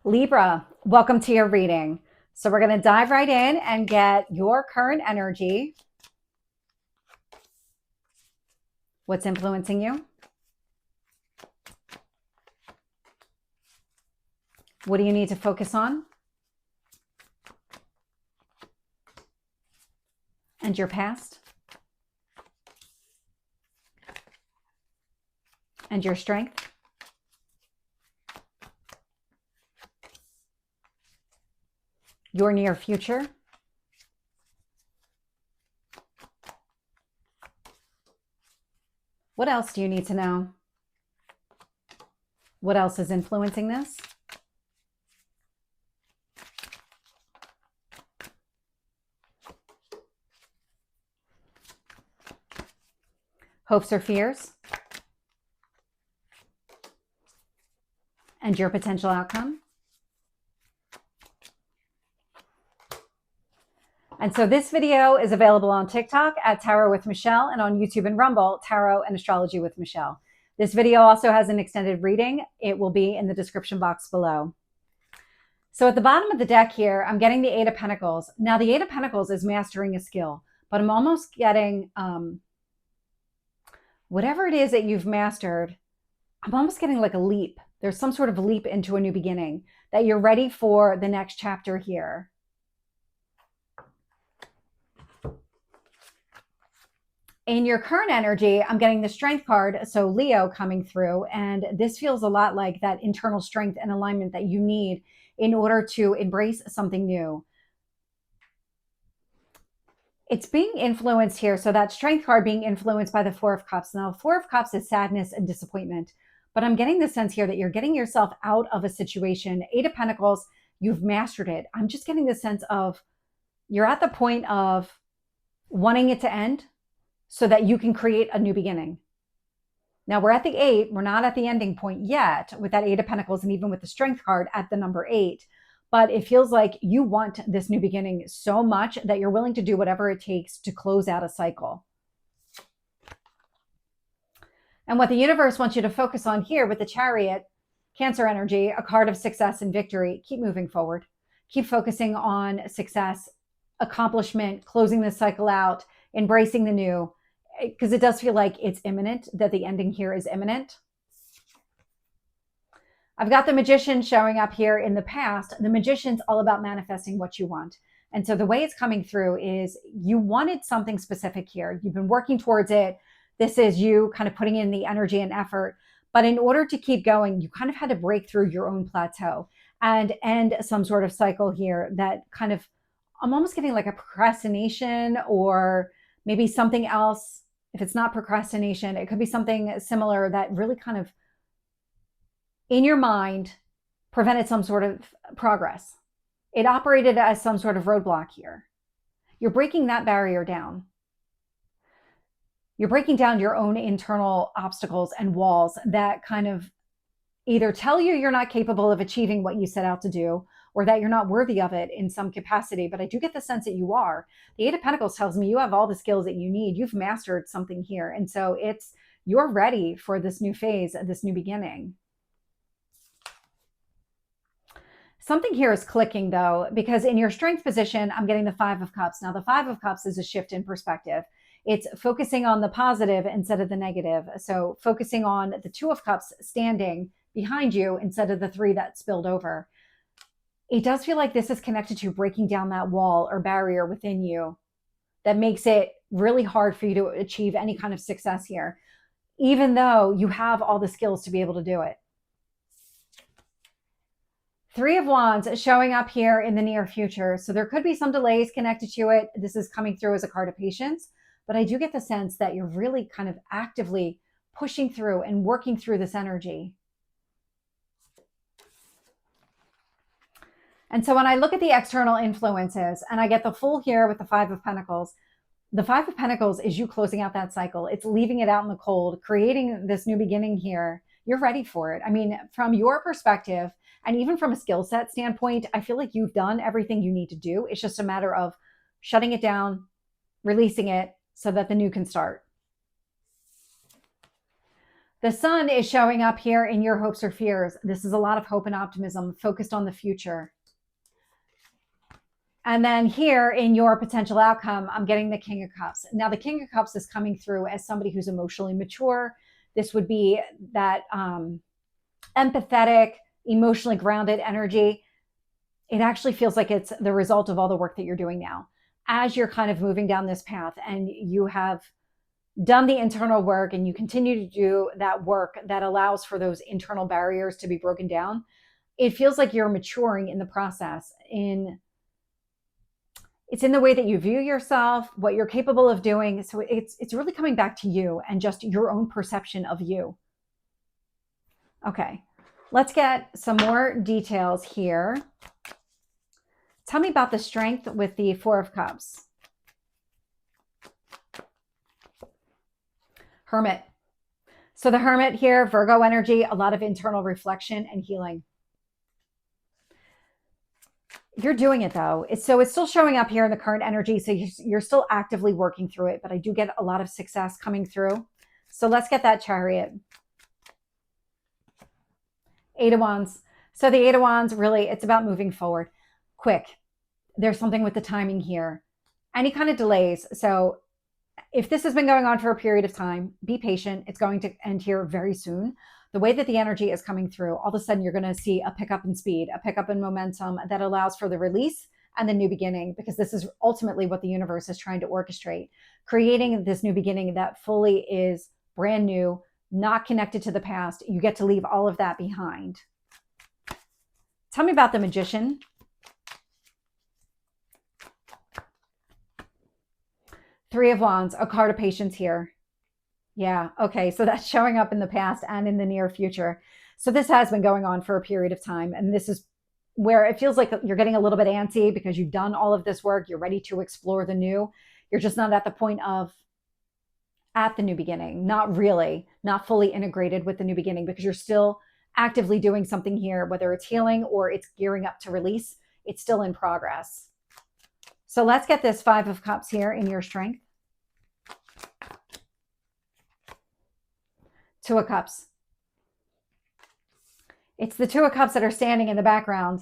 Libra, welcome to your reading. So we're going to dive right in and get your current energy. What's influencing you? What do you need to focus on? And your past? And your strength? Your near future? What else do you need to know? What else is influencing this? Hopes or fears? And your potential outcome? And so this video is available on TikTok at Tarot with Michelle and on YouTube and Rumble, Tarot and Astrology with Michelle. This video also has an extended reading. It will be in the description box below. So at the bottom of the deck here, I'm getting the Eight of Pentacles. Now the Eight of Pentacles is mastering a skill, but I'm almost getting whatever it is that you've mastered, I'm almost getting like a leap. There's some sort of leap into a new beginning, that you're ready for the next chapter here. In your current energy, I'm getting the Strength card, so Leo coming through, and this feels a lot like that internal strength and alignment that you need in order to embrace something new. It's being influenced here, so that Strength card being influenced by the Four of Cups. Now, the Four of Cups is sadness and disappointment, but I'm getting the sense here that you're getting yourself out of a situation. Eight of Pentacles, you've mastered it. I'm just getting the sense of you're at the point of wanting it to end, so that you can create a new beginning. Now we're at the 8. We're not at the ending point yet with that Eight of Pentacles and even with the Strength card at the number 8. But it feels like you want this new beginning so much that you're willing to do whatever it takes to close out a cycle. And what the universe wants you to focus on here with the Chariot, Cancer energy, a card of success and victory. Keep moving forward. Keep focusing on success, accomplishment, closing this cycle out, embracing the new, because it does feel like it's imminent, that the ending here is imminent. I've got the Magician showing up here in the past. The Magician's all about manifesting what you want. And so the way it's coming through is you wanted something specific here. You've been working towards it. This is you kind of putting in the energy and effort. But in order to keep going, you kind of had to break through your own plateau and end some sort of cycle here that kind of, I'm almost getting like a procrastination, or maybe something else. If it's not procrastination, it could be something similar that really kind of in your mind prevented some sort of progress. It operated as some sort of roadblock here. You're breaking that barrier down. You're breaking down your own internal obstacles and walls that kind of either tell you you're not capable of achieving what you set out to do, or that you're not worthy of it in some capacity. But I do get the sense that you are. The Eight of Pentacles tells me you have all the skills that you need. You've mastered something here. And so you're ready for this new phase, this new beginning. Something here is clicking though, because in your Strength position, I'm getting the Five of Cups. Now the Five of Cups is a shift in perspective. It's focusing on the positive instead of the negative. So focusing on the Two of Cups standing behind you instead of the 3 that spilled over. It does feel like this is connected to breaking down that wall or barrier within you that makes it really hard for you to achieve any kind of success here, even though you have all the skills to be able to do it. Three of Wands showing up here in the near future. So there could be some delays connected to it. This is coming through as a card of patience, but I do get the sense that you're really kind of actively pushing through and working through this energy. And so when I look at the external influences and I get the Fool here with the Five of Pentacles, the Five of Pentacles is you closing out that cycle. It's leaving it out in the cold, creating this new beginning here. You're ready for it. I mean, from your perspective, and even from a skill set standpoint, I feel like you've done everything you need to do. It's just a matter of shutting it down, releasing it so that the new can start. The sun is showing up here in your hopes or fears. This is a lot of hope and optimism focused on the future. And then here in your potential outcome, I'm getting the King of Cups. Now, the King of Cups is coming through as somebody who's emotionally mature. This would be that empathetic, emotionally grounded energy. It actually feels like it's the result of all the work that you're doing now. As you're kind of moving down this path and you have done the internal work and you continue to do that work that allows for those internal barriers to be broken down, it feels like you're maturing in the process. It's in the way that you view yourself, what you're capable of doing. So it's really coming back to you and just your own perception of you. Okay, let's get some more details here. Tell me about the strength with the Four of Cups. Hermit. So the Hermit here, Virgo energy, a lot of internal reflection and healing. You're doing it though. It's still showing up here in the current energy. So you're still actively working through it, but I do get a lot of success coming through. So let's get that Chariot. Eight of Wands. So the Eight of Wands, really, it's about moving forward. Quick. There's something with the timing here. Any kind of delays. So if this has been going on for a period of time, be patient. It's going to end here very soon. The way that the energy is coming through, all of a sudden you're going to see a pickup in speed, a pickup in momentum that allows for the release and the new beginning, because this is ultimately what the universe is trying to orchestrate, creating this new beginning that fully is brand new, not connected to the past. You get to leave all of that behind. Tell me about the Magician. Three of Wands, a card of patience here. Yeah, okay, so that's showing up in the past and in the near future. So this has been going on for a period of time, and this is where it feels like you're getting a little bit antsy because you've done all of this work. You're ready to explore the new. You're just not at the point of at the new beginning, not really, not fully integrated with the new beginning, because you're still actively doing something here, whether it's healing or it's gearing up to release. It's still in progress. So let's get this Five of Cups here in your strength. Two of Cups. It's the Two of Cups that are standing in the background.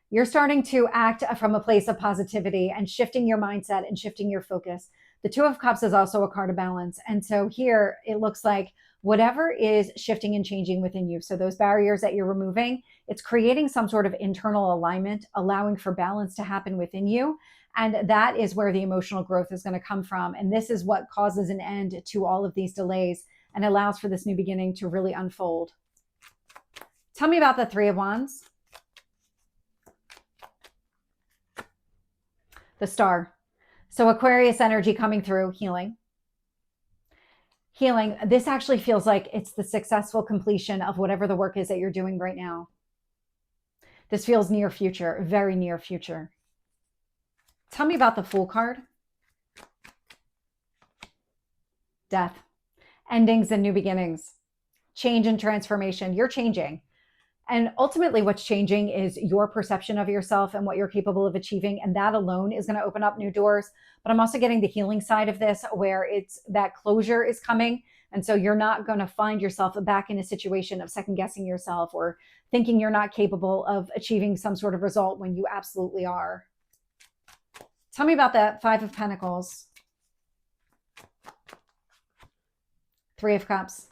You're starting to act from a place of positivity and shifting your mindset and shifting your focus. The Two of Cups is also a card of balance. And so here it looks like whatever is shifting and changing within you. So those barriers that you're removing, it's creating some sort of internal alignment, allowing for balance to happen within you. And that is where the emotional growth is going to come from. And this is what causes an end to all of these delays and allows for this new beginning to really unfold. Tell me about the Three of Wands. The Star. So Aquarius energy coming through, healing. Healing. This actually feels like it's the successful completion of whatever the work is that you're doing right now. This feels near future, very near future. Tell me about the Fool card. Death. Endings and new beginnings. Change and transformation. You're changing. And ultimately what's changing is your perception of yourself and what you're capable of achieving. And that alone is going to open up new doors. But I'm also getting the healing side of this, where it's that closure is coming. And so you're not going to find yourself back in a situation of second guessing yourself or thinking you're not capable of achieving some sort of result when you absolutely are. Tell me about that Five of Pentacles. Three of Cups.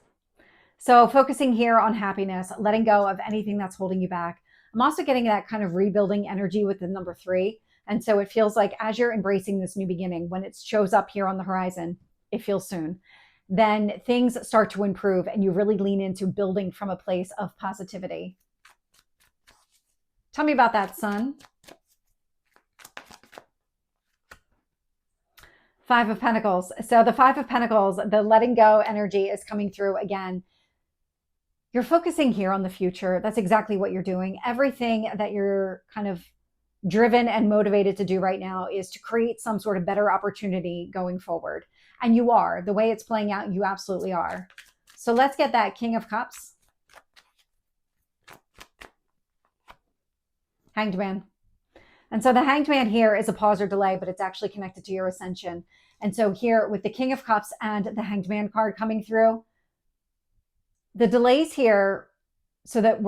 So focusing here on happiness, letting go of anything that's holding you back. I'm also getting that kind of rebuilding energy with the number 3. And so it feels like as you're embracing this new beginning, when it shows up here on the horizon, it feels soon, then things start to improve and you really lean into building from a place of positivity. Tell me about that Sun. Five of Pentacles. So the Five of Pentacles, the letting go energy is coming through again. You're focusing here on the future. That's exactly what you're doing. Everything that you're kind of driven and motivated to do right now is to create some sort of better opportunity going forward. And you are. The way it's playing out, you absolutely are. So let's get that King of Cups. Hanged Man. And so the Hanged Man here is a pause or delay, but it's actually connected to your ascension. And so here with the King of Cups and the Hanged Man card coming through, the delays here, so that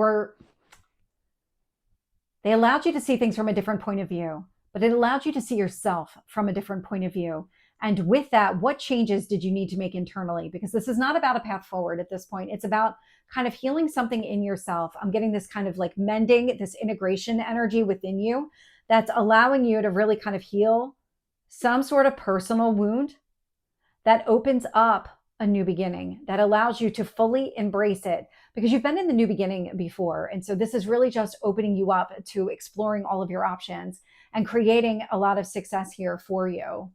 they allowed you to see things from a different point of view, but it allowed you to see yourself from a different point of view. And with that, what changes did you need to make internally? Because this is not about a path forward at this point. It's about kind of healing something in yourself. I'm getting this kind of like mending, this integration energy within you that's allowing you to really kind of heal some sort of personal wound that opens up a new beginning, that allows you to fully embrace it, because you've been in the new beginning before. And so this is really just opening you up to exploring all of your options and creating a lot of success here for you.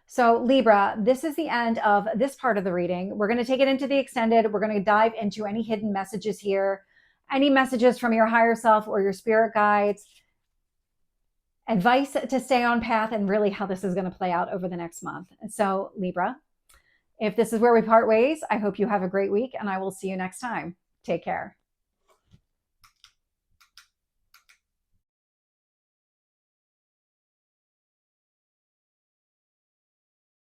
So Libra, this is the end of this part of the reading. We're going to take it into the extended. We're going to dive into any hidden messages here, any messages from your higher self or your spirit guides, advice to stay on path, and really how this is going to play out over the next month. So Libra, if this is where we part ways, I hope you have a great week, and I will see you next time. Take care.